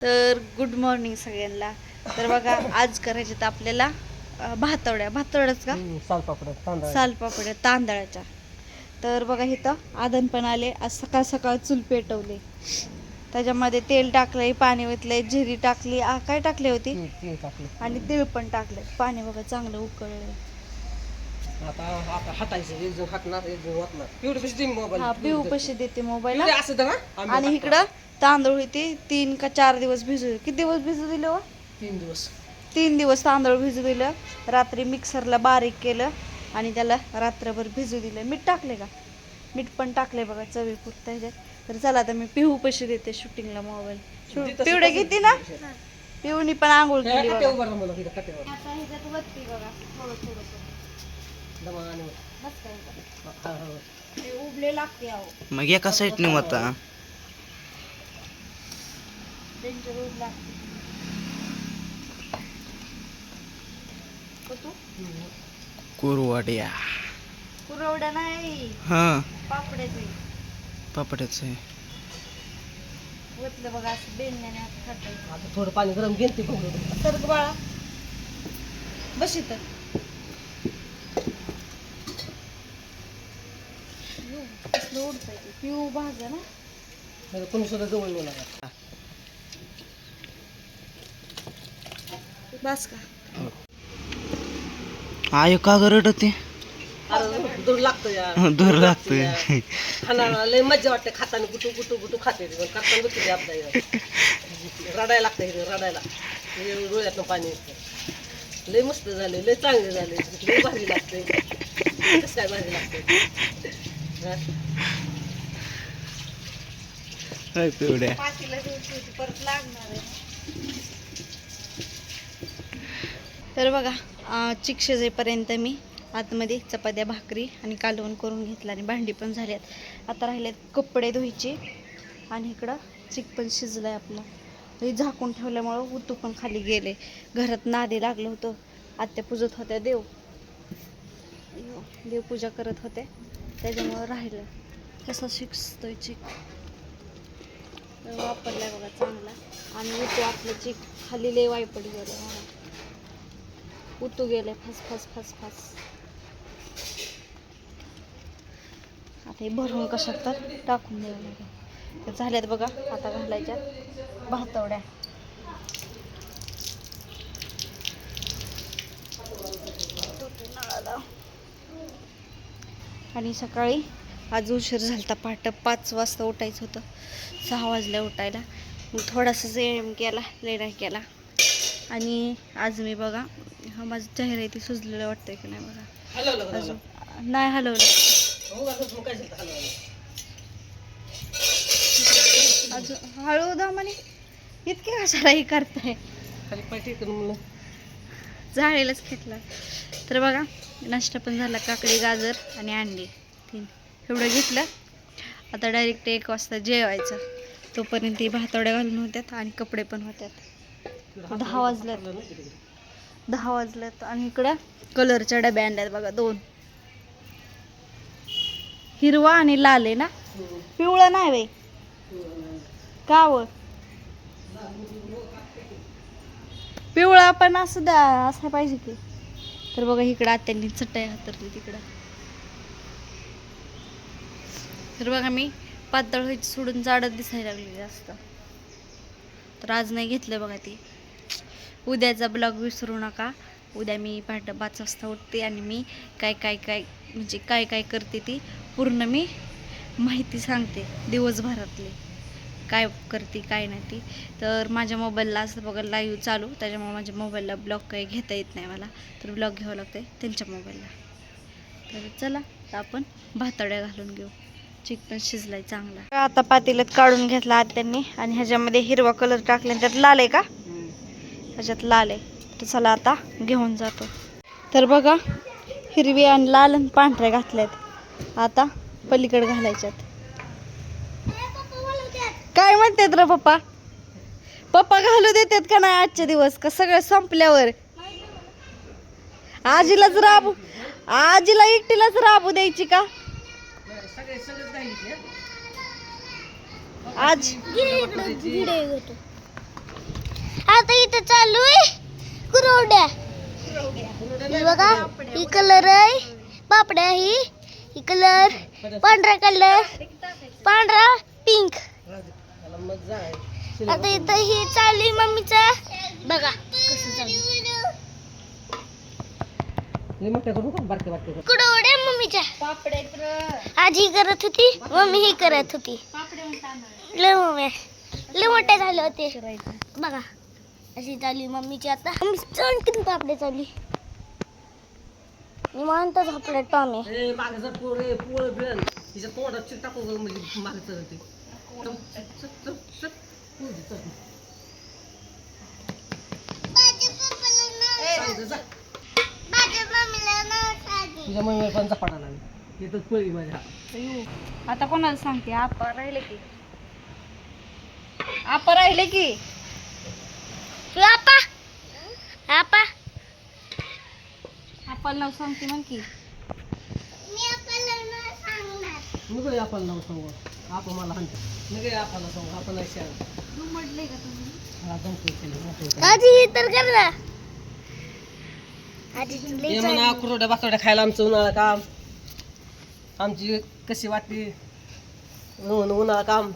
तर good morning सगळ्यांना. तर बघा आज करायचे तर आपल्याला भातवड्याच का सालपापड्या तांदळाच्या. तर बघा इथं आदन पण आले. आज सकाळ सकाळ चूल पेटवले, त्याच्यामध्ये तेल टाकलंय, पाणी ओतलंय, जिरी टाकली, काय टाकली होती आणि तीळ पण टाकले. पाणी बघा चांगलं उकळलंय. पिऊ पशी देते मोबाईल. आणि इकडं तांदूळ होते 3 का 4 दिवस भिजू. किती दिवस भिजू दिले हो? 3 दिवस तांदूळ भिजू दिलं. रात्री मिक्सरला बारीक केलं आणि त्याला रात्रभर भिजू दिलं. मीठ टाकले का? मीठ पण टाकले बघा चवीपुरतं ह्याच्यात. तर चला आता मी पिहू पशी देते शूटिंगला मोबाईल. पिवडे घेते ना, पिऊनी पण आंघोळ केली बघा. आता ह्याच्यात वरती बघा थोडं थोडं उबले लागते अहो. मग एका साईडने होता डेंजर ऊब लागते. कुरवड्या कुरवड्या नाही, हा पापड्याचे. पापड्याच आहे. वतलं बघा असं बेलण्याने खाटायचं. आता थोडं पाणी गरम घेते सरक बाळा बस इथं. कसलं उडतंय ते. पिऊ भाजा ना, कोणी सुद्धा जवळ येऊ नका. बस का? आयो का रडते? दूर लागतो या दूर लागतोय. खाणारा लय मजा वाटते. खाताना गुटू गुटू गुटू खाते, करताना गुटू आपल्या रडायला लागतं. रडायला डोळ्यातनं पाणी येतं. लय मस्त झाले, लय चांगले झाले, लय भारी लागते. कसं काय भारी लागते. पिवड्या पातीला दिवशी परत लागणार आहे. तर बघा चिक शिजेपर्यंत मी आतमध्ये चपात्या भाकरी आणि कालवण करून घेतलं आणि भांडी पण झाल्यात. आता राहिलेत कपडे धुवायचे आणि इकडं चिक पण शिजलाय आपलं. हे झाकून ठेवल्यामुळं उतू पण खाली गेले. घरात नादे लागलं होतं. आत्या पूजत होत्या देवपूजा करत होते, त्याच्यामुळं राहिलं. कसा शिजतोय चिक वापरलाय बघा चांगला. आणि उतू आपलं चिक खाली लय वायपडी गेलं बघा. उतू गेले फस फस फस फस. आता हे भरून कशात तर टाकून द्यावं लागेल. तर झाल्यात बघा. आता घालायच्या भातवड्या. आणि सकाळी आज उशीर झालता. पहाटे 5 वाजता उठायचं होतं, 6 वाजल्या उठायला. मग थोडासा व्यायाम केला, लय नाही केला. आणि आज मी बघा हा माझं चेहरा आहे ती सुजलेलं वाटतंय की नाही बघा. अजून नाही हलवलं. अजून हळू दा म्हणे. इतके कशाला हे करताय. जाळेलाच खेटला. तर बघा नाश्ता पण झाला. काकडी, गाजर आणि अंडी 3 एवढं घेतलं. आता डायरेक्ट 1 वाजता जेवायचं. तोपर्यंत ती भातवड्या घालून होत्यात आणि कपडे पण होत्यात. 10 वाजल्यात आणि इकडं कलरच्या डब्या आणल्यात बघा 2. हिरवा आणि लाल आहे ना, पिवळा नाही बाई. का व पिवळा पण असं द्या, असं पाहिजे की. तर बघा इकडं आत्यांनी चटई हातरली तिकडं. तर बघा मी पातळ व्हायची सोडून जाडत दिसायला लागली जास्त. तर आज नाही घेतलं बघा ती. उद्याचा ब्लॉग विसरू नका. उद्या मी पहाटे 5 वाजता उठते आणि मी काय म्हणजे काय करते ती पूर्ण मी माहिती सांगते. दिवसभरातली काय करते काय नाही ती. तर माझ्या मोबाईलला असं बघा लाईव्ह चालू, त्याच्यामुळे माझ्या मोबाईलला ब्लॉग काही घेता येत नाही मला. तर ब्लॉग घ्यावं लागते त्यांच्या मोबाईलला. तर चला आता आपण भातड्या घालून घेऊ. चिक पण शिजलाय चांगला. आता पातेल्यात काढून घेतला आत्यांनी आणि ह्याच्यामध्ये हिरवा कलर टाकला. त्यात लाल आहे का? ह्याच्यात लाल आहे. तर चला आता घेऊन जातो. तर बघा हिरवी आणि लाल आणि पांढऱ्या घातल्यात. आता पलीकडे घालायच्यात. काय म्हणतात रे पप्पा? पप्पा घालू देतात का नाही आजचे दिवस? का सगळं संपल्यावर आजीला एकटीलाच राबू द्यायची का? आज आता इथं चालू आहे कुरवड्या. हे बघा ही कलर आहे पापड्या. ही कलर पांढरा कलर, पांढरा पिंक. आता इथं ही चालू आहे मम्मीचा. बघा कसं चालू कुरवड्या मम्मीच्या. आजी करत होती, मम्मी ही करत होती. लय मोठे झाले होते बघा. अशी चालली मम्मीची. आता मम्मी आणखीन पापडे चालली. मी म्हणतो आपल्या टॉमे तुझ्या मम्मीला पण झपाटा लागली. येतच पळी माझ्या. आता कोणाला सांगते? आपा राहिले की, आपा राहिले की. आपा आपा आपल्याला नाव सांगते मग की. मी आपल्याला नाही सांगणार. मी काय आपण नाव सांगू? आपण मला हाणते. मी काय आपल्याला सांगू? आपण नाही सांग. तू म्हटले का तुम्ही? हा जमतोय केलं. आजी हे तर कर ना. आजी हे म्हणा कुरवड्या बाकरड्या खायला आमचं उन्हाळा काम. आमची कशी वाटली उन्हाळा काम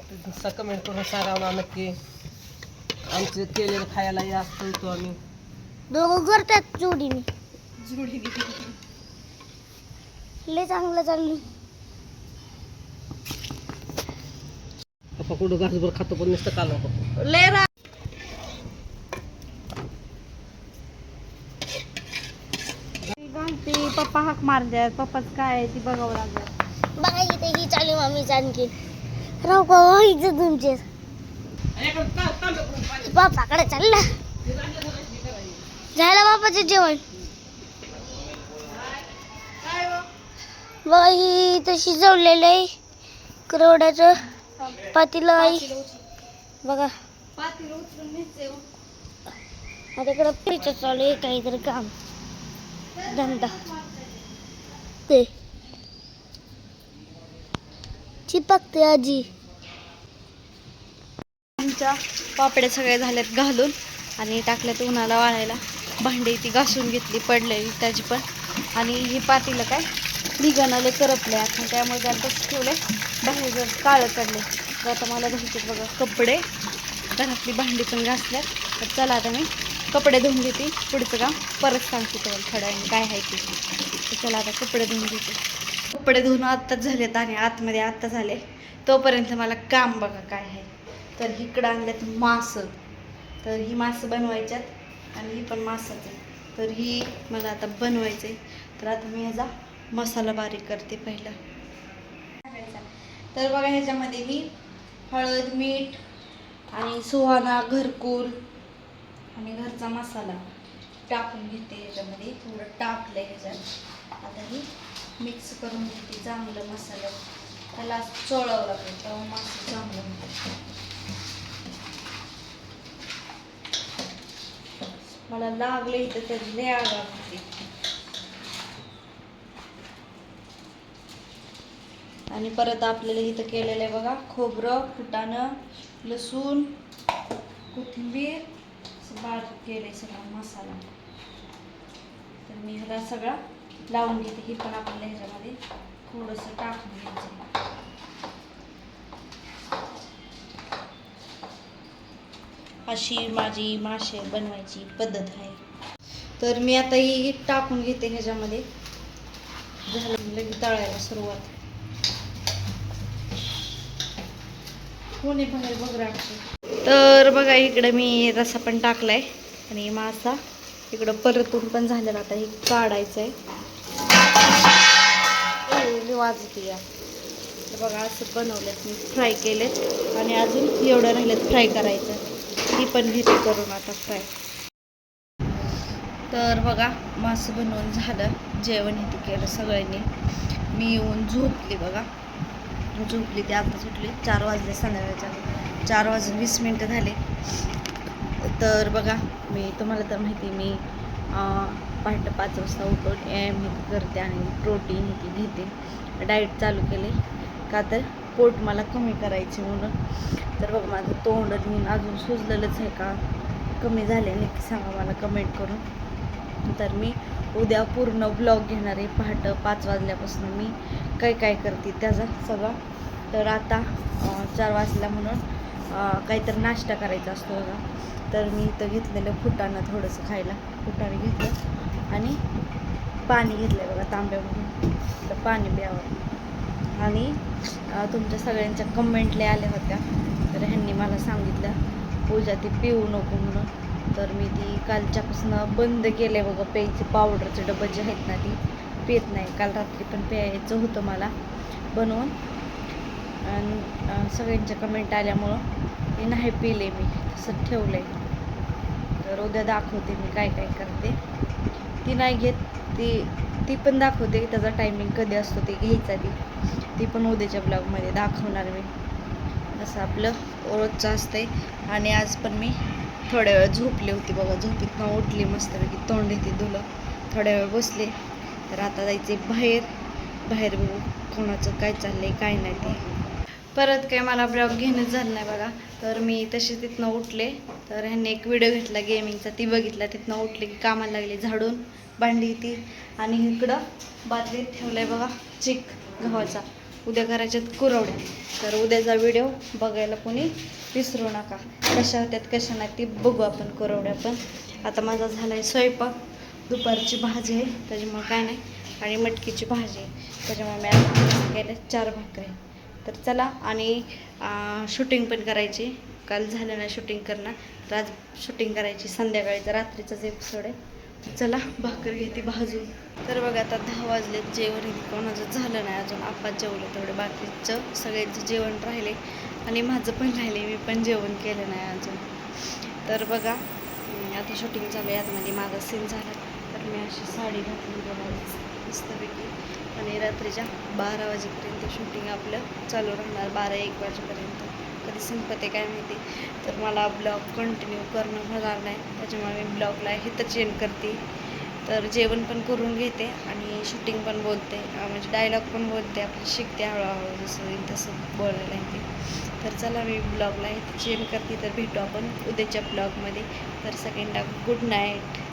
कमेंट करून सांगा ना नक्की. आमचं केलेलं खायला या सांगतो आम्ही. दोघं करतात जोडीने. लय चांगलं चाललं. पप्पा कुठं घासभर खातो पण नुसतं काल नको. लय रा घालते. पप्पा हाक मारतात. पप्पाच काय आहे ती बघावं लागलं. बघा इथे ही चालू मम्मीची आणखी. राव का व्हायचं तुमचे बापाकडे चालला. झालं बापाचं जेवण. बघा ही इथं शिजवलेलं आहे कुरवड्याचं पातीलं आहे बघा. आता इकडं पिचं चालू आहे काहीतरी काम धंदा. ते चिपकते आजी. आमच्या पापड्या सगळ्या झाल्यात घालून आणि टाकल्यात उन्हाला वाळायला. भांडी ती घासून घेतली पडलेली त्याची पण. आणि ही पातीला काय निघाणाले करपले आता त्यामुळे त्यात ठेवले. बाहेर जर काळं काढले. तर आता मला धुवायचे बघा कपडे. घरातली भांडी पण घासल्यात. तर चला आता मी कपडे धुवून घेते. पुढचं काम परत सांगते तुम्हाला थोड्या वेळाने काय आहे ते. तर चला आता कपडे धुवून घेते. कपडे धुवून आत्ताच झालेत आणि आतमध्ये आत्ता झाले. तोपर्यंत मला काम बघा काय आहे. तर इकडं आणल्यात मासं. तर ही मासं बनवायच्यात आणि ही पण मासच आहे. तर ही मला आता बनवायचं आहे. तर आता मी ह्याचा मसाला बारीक करते पहिला. तर बघा ह्याच्यामध्ये मी हळद मीठ आणि सुहाणा घरकुल आणि घरचा मसाला टाकून घेते. ह्याच्यामध्ये थोडं टाकलं आहे ह्याच्यात. आता ही मिक्स करून घेते चांगलं मसाला. त्याला चोळावं लागेल तेव्हा मासं चांगलं होतं. मला लागले इथं त्याची लय आग लागते. आणि परत आपल्याला इथं केलेलं आहे बघा खोबरं फुटाणं लसूण कोथिंबीर बारीक केले सगळा मसाला. तर मी ह्याला सगळा लावून घेते. ही पण आपल्याला ह्याच्यामध्ये थोडंसं टाकून घ्यायचं. अशी माझी मासे बनवायची पद्धत आहे. तर मी आता ही टाकून घेते ह्याच्यामध्ये. झालं लगेच तळायला सुरुवात. कोणी बाहेर बघ राहते. तर बघा इकडं मी रसा पण टाकलाय आणि मासा इकडं परतून पण झालेला. आता हे काढायचं आहे. वाजते या. तर बघा असं बनवलेत मी फ्राय केलेत आणि अजून एवढं राहिलेत फ्राय करायचं. ती पण घेते करून आता फ्राय. तर बघा मासं बनवून झालं. जेवण इथे केलं सगळ्यांनी. मी येऊन झोपली बघा. झोपली ती आता सुटली. 4 वाजले संध्याकाळच्या. 4:20 झाले. तर बघा मी तुम्हाला तर माहिती मी पहाटे 5 वाजता उठून व्यायाम हे करते आणि प्रोटीन हे घेते. डाएट चालू केले का तर पोट मला कमी करायचे म्हणून. तर बघा माझं तोंड अजून सुजलेलंच आहे का कमी झाले नक्की सांगा मला कमेंट करून. तर मी उद्या पूर्ण ब्लॉग घेणार आहे. पहाटे 5 वाजल्यापासून मी काय काय करते त्याचा सगळा. तर आता 4 वाजल्या म्हणून काहीतरी नाश्ता करायचा असतो बघा. तर मी इथं घेतलेलं फुटाणं थोडंसं खायला, फुटाणे घेतलं आणि पाणी घेतलं बघा तांब्यामधून, तर पाणी प्यावं. आणि तुमच्या सगळ्यांच्या कमेंट लय आल्या होत्या, तर ह्यांनी मला सांगितलं पूजा ती पिऊ नको म्हणून. तर मी ती कालच्यापासून बंद केले बघा. प्यायची पावडरचे डबं जे आहेत ना ती पित नाही. काल रात्री पण प्यायचं होतं मला बनवून, आणि सगळ्यांच्या कमेंट आल्यामुळं मी नाही पिले, मी तसं ठेवलं आहे. तर उद्या दाखवते मी काय काय करते. ती नाही घेत, ती पण दाखवते त्याचा टायमिंग कधी असतो ते घ्यायचा. ती पण उद्याच्या ब्लॉगमध्ये दाखवणार मी. असं आपलं रोजचं असतंय. आणि आज पण मी थोड्या वेळ झोपली होती बघा. झोपेतनं उठली मस्तपैकी, तोंड येते धुलं, थोड्या वेळ बसले. तर आता जायचे बाहेर बघू कोणाचं काय चाललंय काय नाही ते. परत काय मला ब्लॉग घेणंच झालं नाही बघा. तर मी तशी तिथनं उठले. तर ह्यांनी एक व्हिडिओ घेतला गेमिंगचा, ती बघितला. तिथनं उठले की कामाला लागले, झाडून भांडी ती. आणि इकडं बादलीत ठेवलंय बघा चिक गव्हाचा, उद्या करायच्यात कुरवड्या. तर उद्याचा व्हिडिओ बघायला कोणी विसरू नका. कशा होत्यात कशा नाही ती बघू आपण कुरवड्या पण. आता माझा झाला आहे स्वयंपाक. दुपारची भाजी आहे त्याच्यामुळे काय नाही, आणि मटकीची भाजी आहे त्याच्यामुळे मी आज केल्या 4 भाकरी. तर चला, आणि शूटिंग पण करायची. काल झालं नाही शूटिंग करणं, तर आज शूटिंग करायची संध्याकाळी. रात्रीचाच एपिसोड आहे. चला भाकर घेते भाजून. तर बघा आता 10 वाजलेत. जेवण हे कोणाचं झालं नाही अजून. आप्पा जेवले तेवढे, बाकीचं सगळ्यांचं जेवण राहिले आणि माझं पण राहिले, मी पण जेवण केलं नाही अजून. तर बघा आता शूटिंग चालू आहे. आतमध्ये माझा सीन झाला. तर मी अशी साडी घातली बघा मस्तपैकी. आणि रात्रीच्या 12 वाजेपर्यंत शूटिंग आपलं चालू राहणार, 12-1 वाजेपर्यंत. कधी संपते काय माहिती. तर मला ब्लॉग कंटिन्यू करणं होणार नाही, त्याच्यामुळे मी ब्लॉगला इथंच एंड करते. तर जेवण पण करून घेते आणि शूटिंग पण बोलते, म्हणजे डायलॉग पण बोलते. आपलं शिकते हळूहळू, जसं येईल तसं बोलायला येते. तर चला मी ब्लॉगला इथंच एंड करते. तर भेटू आपण उद्याच्या ब्लॉगमध्ये. तर सगळ्यांना गुड नाईट.